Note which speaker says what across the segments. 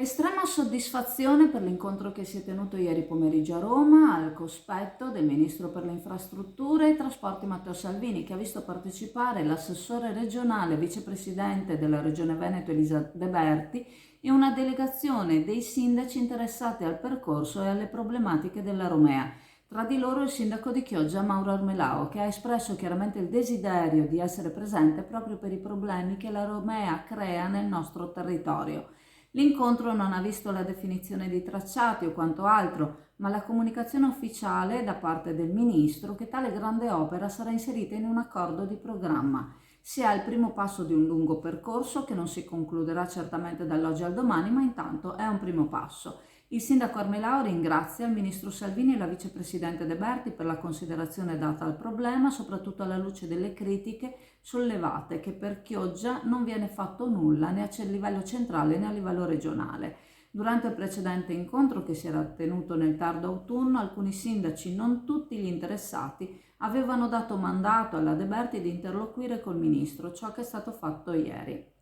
Speaker 1: Estrema soddisfazione per l'incontro che si è tenuto ieri pomeriggio a Roma al cospetto del Ministro per le Infrastrutture e i Trasporti Matteo Salvini, che ha visto partecipare l'assessore regionale vicepresidente della Regione Veneto Elisa De Berti e una delegazione dei sindaci interessati al percorso e alle problematiche della Romea. Tra di loro il sindaco di Chioggia Mauro Armelao, che ha espresso chiaramente il desiderio di essere presente proprio per i problemi che la Romea crea nel nostro territorio. L'incontro non ha visto la definizione di tracciati o quanto altro, ma la comunicazione ufficiale da parte del Ministro che tale grande opera sarà inserita in un accordo di programma. Sia il primo passo di un lungo percorso che non si concluderà certamente dall'oggi al domani, ma intanto è un primo passo. Il sindaco Armelao ringrazia il ministro Salvini e la vicepresidente De Berti per la considerazione data al problema, soprattutto alla luce delle critiche sollevate che per Chioggia non viene fatto nulla né a livello centrale né a livello regionale. Durante il precedente incontro che si era tenuto nel tardo autunno, alcuni sindaci, non tutti gli interessati, avevano dato mandato alla De Berti di interloquire col ministro, ciò che è stato fatto ieri.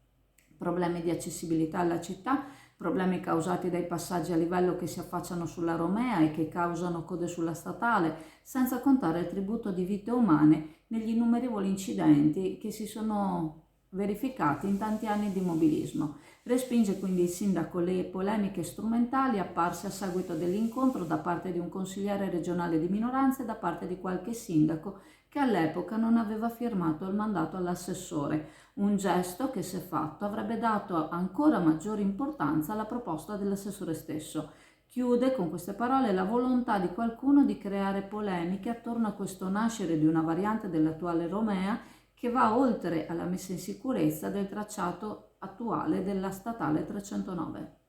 Speaker 1: Problemi di accessibilità alla città, problemi causati dai passaggi a livello che si affacciano sulla Romea e che causano code sulla statale, senza contare il tributo di vite umane negli innumerevoli incidenti che si sono verificati in tanti anni di immobilismo. Respinge quindi il sindaco le polemiche strumentali apparse a seguito dell'incontro da parte di un consigliere regionale di minoranza e da parte di qualche sindaco che all'epoca non aveva firmato il mandato all'assessore, un gesto che, se fatto, avrebbe dato ancora maggiore importanza alla proposta dell'assessore stesso. Chiude con queste parole la volontà di qualcuno di creare polemiche attorno a questo nascere di una variante dell'attuale Romea che va oltre alla messa in sicurezza del tracciato attuale della statale 309.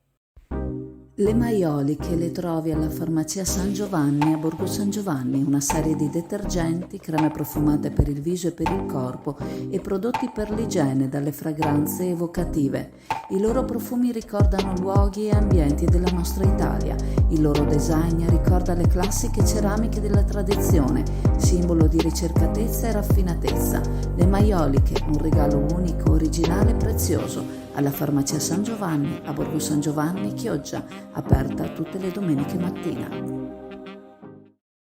Speaker 2: Le maioliche le trovi alla farmacia San Giovanni a Borgo San Giovanni, una serie di detergenti, creme profumate per il viso e per il corpo e prodotti per l'igiene dalle fragranze evocative. I loro profumi ricordano luoghi e ambienti della nostra Italia. Il loro design ricorda le classiche ceramiche della tradizione, simbolo di ricercatezza e raffinatezza. Le maioliche, un regalo unico, originale e prezioso. Alla farmacia San Giovanni, a Borgo San Giovanni, Chioggia, aperta tutte le domeniche mattina.